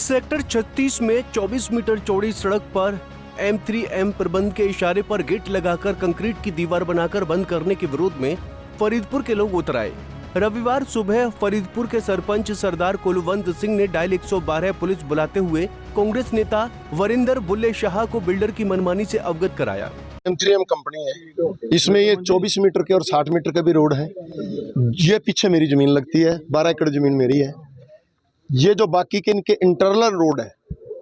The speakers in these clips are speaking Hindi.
सेक्टर 36 में 24 मीटर चौड़ी सड़क पर M3M प्रबंध के इशारे पर गेट लगाकर कंक्रीट की दीवार बनाकर बंद करने के विरोध में फरीदपुर के लोग उतर आए। रविवार सुबह फरीदपुर के सरपंच सरदार कुलवंत सिंह ने डायल 112 पुलिस बुलाते हुए कांग्रेस नेता वरिंदर बुल्ले शाह को बिल्डर की मनमानी से अवगत कराया। M3M कंपनी है, इसमें ये 24 मीटर के और 60 मीटर का भी रोड है। ये पीछे मेरी जमीन लगती है, 12 एकड़ जमीन मेरी है। ये जो बाकी के इनके इंटरनल रोड है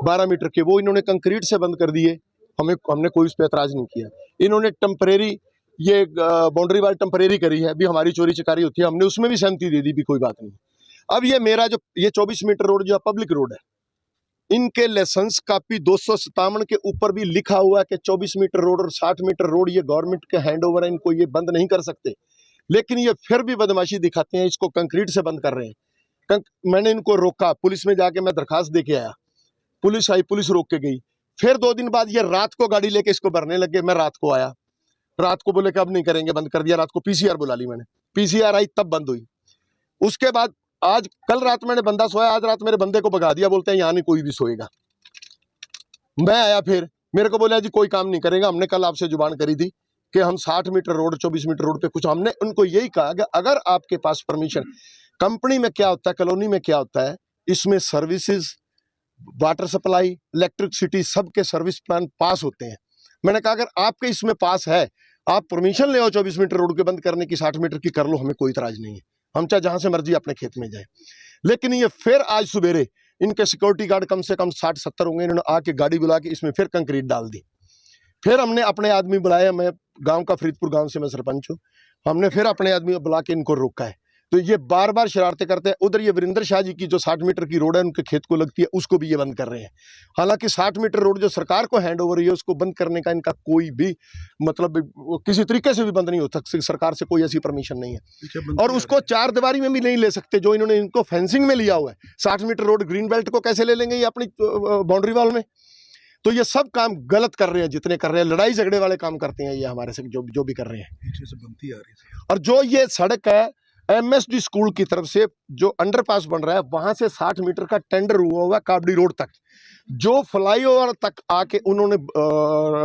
12 मीटर के, वो इन्होंने कंक्रीट से बंद कर दिए। हमने कोई उस पर ऐतराज नहीं किया। इन्होंने टेम्परेरी ये बाउंड्री वाल टेम्परेरी करी है, भी हमारी चोरी चकारी होती है, हमने उसमें भी सहमति दे दी, भी कोई बात नहीं। अब ये मेरा जो ये 24 मीटर रोड जो पब्लिक रोड है, इनके लाइसेंस कापी 257 के ऊपर भी लिखा हुआ है कि 24 मीटर रोड और 60 मीटर रोड ये गवर्नमेंट के हैंडओवर है, इनको ये बंद नहीं कर सकते। लेकिन ये फिर भी बदमाशी दिखाते हैं, इसको कंक्रीट से बंद कर रहे हैं। मैंने इनको रोका, पुलिस में जाके मैं दरखास्त देके आया, पुलिस आई, पुलिस रोक के गई। फिर 2 दिन बाद ये रात को गाड़ी लेके इसको भरने लगे। मैं रात को आया, रात को बोले कि अब नहीं करेंगे, बंद कर दिया। रात को पीसीआर बुला ली मैंने, पीसीआर आई तब बंद हुई। उसके बाद आज कल रात मैंने बंदा सोया, आज रात मेरे बंदे को भगा दिया, बोलते हैं यहाँ नहीं कोई भी सोएगा। मैं आया, फिर मेरे को बोला जी कोई काम नहीं करेगा। हमने कल आपसे जुबान करी थी कि हम 60 मीटर रोड 24 मीटर रोड पे कुछ, हमने उनको यही कहा कि अगर आपके पास परमिशन, कंपनी में क्या होता है, कॉलोनी में क्या होता है, इसमें सर्विसेज, वाटर सप्लाई, इलेक्ट्रिसिटी, सबके सर्विस प्लान पास होते हैं। मैंने कहा अगर आपके इसमें पास है, आप परमिशन ले आओ 24 मीटर रोड के बंद करने की, 60 मीटर की कर लो, हमें कोई इतराज नहीं है। हम चाहे जहां से मर्जी अपने खेत में जाए। लेकिन ये फिर आज सवेरे इनके सिक्योरिटी गार्ड कम से कम 60-70 होंगे, इन्होंने आके गाड़ी बुला के इसमें फिर कंक्रीट डाल दी। फिर हमने अपने आदमी बुलाया, मैं गांव का फरीदपुर गांव से मैं सरपंच हूँ, हमने फिर अपने आदमी बुला के इनको रोका है। तो ये बार बार शरारतें करते हैं। उधर ये वरिंदर शाह जी की जो 60 मीटर की रोड है उनके खेत को लगती है, उसको भी ये बंद कर रहे हैं। हालांकि 60 मीटर रोड जो सरकार को हैंड ओवर है, उसको बंद करने का इनका कोई भी मतलब किसी तरीके से भी बंद नहीं हो सकती, सरकार से कोई ऐसी परमिशन नहीं है। और उसको 4 दीवारी में भी नहीं ले सकते, जो इन्होंने इनको फेंसिंग में लिया हुआ है। 60 मीटर रोड ग्रीन बेल्ट को कैसे ले लेंगे ये अपनी बाउंड्री वॉल में? तो ये सब काम गलत कर रहे हैं, जितने कर रहे हैं, लड़ाई झगड़े वाले काम करते हैं ये हमारे से, जो भी कर रहे हैं। पीछे से बनती आ रही है। और जो ये सड़क है MSD स्कूल की तरफ से जो अंडरपास बन रहा है, वहां से 60 मीटर का टेंडर हुआ काबड़ी रोड तक, जो फ्लाईओवर तक आके उन्होंने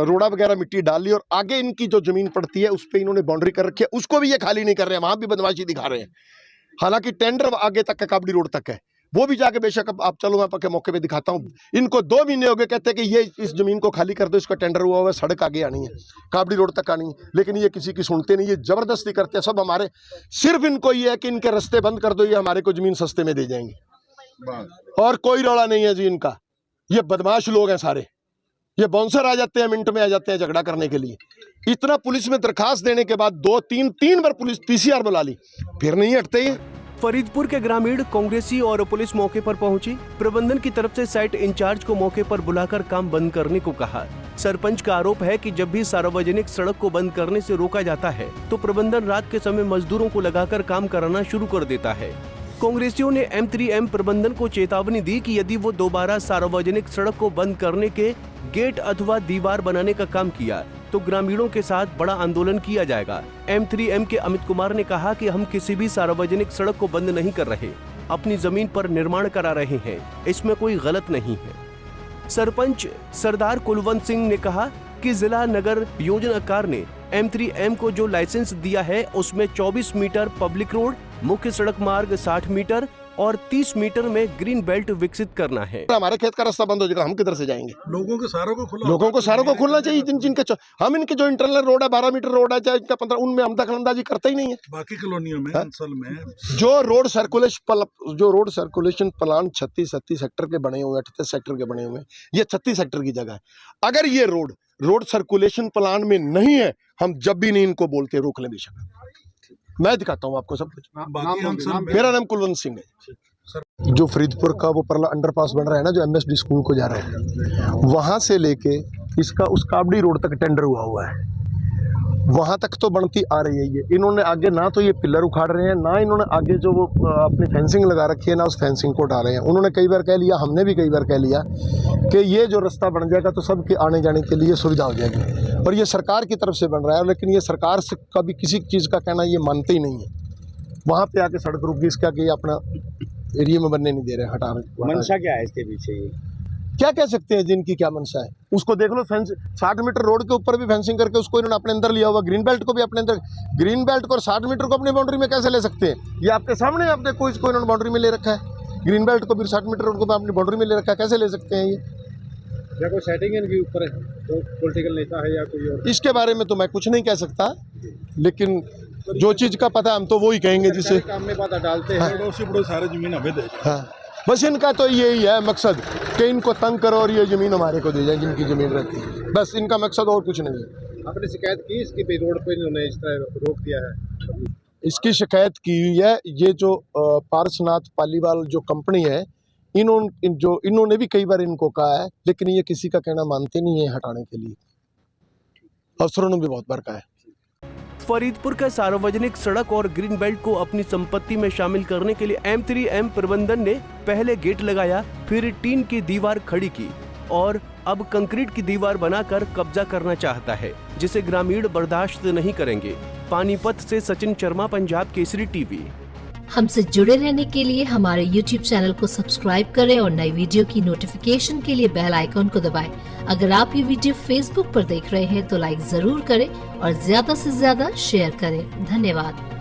रोड़ा वगैरह मिट्टी डाली और आगे इनकी जो जमीन पड़ती है उस पर इन्होंने बाउंड्री कर रखी है, उसको भी ये खाली नहीं कर रहे हैं, वहां भी बदमाशी दिखा रहे हैं। हालांकि टेंडर आगे तक का काबड़ी रोड तक है, वो भी जाके बेशक अब आप चलो मैं पक्के मौके पे दिखाता हूँ। इनको 2 महीने हो गए, कहते हैं कि ये इस जमीन को खाली कर दो, इसका टेंडर हुआ हुआ है, सड़क आगे आनी है, काबड़ी रोड तक आनी है। लेकिन ये किसी की सुनते नहीं, ये जबरदस्ती करते हैं सब हमारे। सिर्फ इनको ये है कि इनके रास्ते बंद कर दो, ये हमारे को जमीन सस्ते में दे जाएंगे, और कोई रौला नहीं है जी इनका। ये बदमाश लोग हैं सारे, ये बाउंसर आ जाते हैं, मिनट में आ जाते हैं झगड़ा करने के लिए। इतना पुलिस में दरखास्त देने के बाद 2-3 बार पुलिस PCR बुला ली, फिर नहीं हटते ये। फरीदपुर के ग्रामीण, कांग्रेसी और पुलिस मौके पर पहुंची। प्रबंधन की तरफ से साइट इंचार्ज को मौके पर बुलाकर काम बंद करने को कहा। सरपंच का आरोप है कि जब भी सार्वजनिक सड़क को बंद करने से रोका जाता है तो प्रबंधन रात के समय मजदूरों को लगाकर काम कराना शुरू कर देता है। कांग्रेसियों ने M3M प्रबंधन को चेतावनी दी कि यदि वो दोबारा सार्वजनिक सड़क को बंद करने के गेट अथवा दीवार बनाने का काम किया तो ग्रामीणों के साथ बड़ा आंदोलन किया जाएगा। M3M के अमित कुमार ने कहा कि हम किसी भी सार्वजनिक सड़क को बंद नहीं कर रहे, अपनी जमीन पर निर्माण करा रहे हैं, इसमें कोई गलत नहीं है। सरपंच सरदार कुलवंत सिंह ने कहा कि जिला नगर योजनाकार ने M3M को जो लाइसेंस दिया है उसमें 24 मीटर पब्लिक रोड, मुख्य सड़क मार्ग 60 मीटर और 30 मीटर में ग्रीन बेल्ट विकसित करना है। हमारे खेत का रास्ता बंद हो जाएगा, हम किधर से जाएंगे? लोगों को सारों को खुलना चाहिए। जिनके हम इनके जो इंटरनल रोड है 12 मीटर रोड है, चाहे इनका 15, उनमें हम दखलंदाजी करते ही नहीं है। बाकी कॉलोनियों में असल में जो रोड सर्कुलेशन प्लान 36 सेक्टर के बने हुए, 38 सेक्टर के बने हुए, ये 36 सेक्टर की जगह है। अगर ये रोड सर्कुलेशन प्लान में नहीं है, हम जब भी नहीं इनको बोलते रोक लें बेशक। मैं दिखाता हूँ आपको सब कुछ। मेरा नाम कुलवंत सिंह है। जो फरीदपुर का वो परला अंडरपास बन रहा है ना, जो MSD स्कूल को जा रहा है, वहां से लेके इसका उस काबड़ी रोड तक टेंडर हुआ है, वहां तक तो बनती आ रही है। ये इन्होंने आगे ना तो ये पिलर उखाड़ रहे हैं, ना इन्होंने आगे जो वो अपनी फेंसिंग लगा रखी है ना उस फेंसिंग को उठा रहे हैं। उन्होंने कई बार कह लिया, हमने भी कई बार कह लिया कि ये जो रास्ता बन जाएगा तो सबके आने जाने के लिए सुविधा हो जाएगी, और ये सरकार की तरफ से बन रहा है। लेकिन ये सरकार से कभी किसी चीज़ का कहना ये मानते ही नहीं है। वहाँ पे आके सड़क रुक गई, इसका कि अपना एरिया में बनने नहीं दे रहे, हटा रहे। मंशा क्या है इसके पीछे? ये क्या कह सकते हैं जिनकी क्या मंशा है? उसको देख लो, फेंस 60 मीटर रोड के ऊपर भी फेंसिंग करके उसको इन्होंने अपने अंदर लिया हुआ, ग्रीन बेल्ट को भी अपने अंदर, ग्रीन बेल्ट को और 60 मीटर को अपनी बाउंड्री में कैसे ले सकते हैं? ये आपके सामने, आप देखो, इसको इन्होंने बाउंड्री में ले रखा है, ग्रीन बेल्ट को भी 60 मीटर रोड को अपनी बाउंड्री में ले रखा है, कैसे ले सकते हैं ये? क्या कोई सेटिंग है इनके ऊपर? तो पॉलिटिकल नेता है या कोई और? इसके बारे में तो मैं कुछ नहीं कह सकता, लेकिन जो चीज़ का पता हम तो वो ही कहेंगे जिससे काम में बाधा डालते हैं। पड़ोसी पड़ोस सारे जमीन हमें दे। हाँ, बस इनका तो यही है मकसद कि इनको तंग करो और ये ज़मीन हमारे को दे जाए, जिनकी ज़मीन रहती है, बस इनका मकसद और कुछ नहीं है। आपने शिकायत की इसकी पे रोड पे इन्होंने इस तरह रोक दिया है? इसकी शिकायत की हुई है। ये जो पारसनाथ पालीवाल जो कंपनी है, इन्होंने भी कई बार इनको कहा है, लेकिन ये किसी का कहना मानते नहीं है हटाने के लिए। अफसरों ने भी बहुत बार कहा है। फरीदपुर का सार्वजनिक सड़क और ग्रीन बेल्ट को अपनी संपत्ति में शामिल करने के लिए M3M प्रबंधन ने पहले गेट लगाया, फिर टीन की दीवार खड़ी की और अब कंक्रीट की दीवार बनाकर कब्जा करना चाहता है, जिसे ग्रामीण बर्दाश्त नहीं करेंगे। पानीपत से सचिन शर्मा, पंजाब केसरी टीवी। हमसे जुड़े रहने के लिए हमारे YouTube चैनल को सब्सक्राइब करें और नई वीडियो की नोटिफिकेशन के लिए बेल आइकॉन को दबाएं। अगर आप ये वीडियो Facebook पर देख रहे हैं तो लाइक जरूर करें और ज्यादा से ज्यादा शेयर करें। धन्यवाद।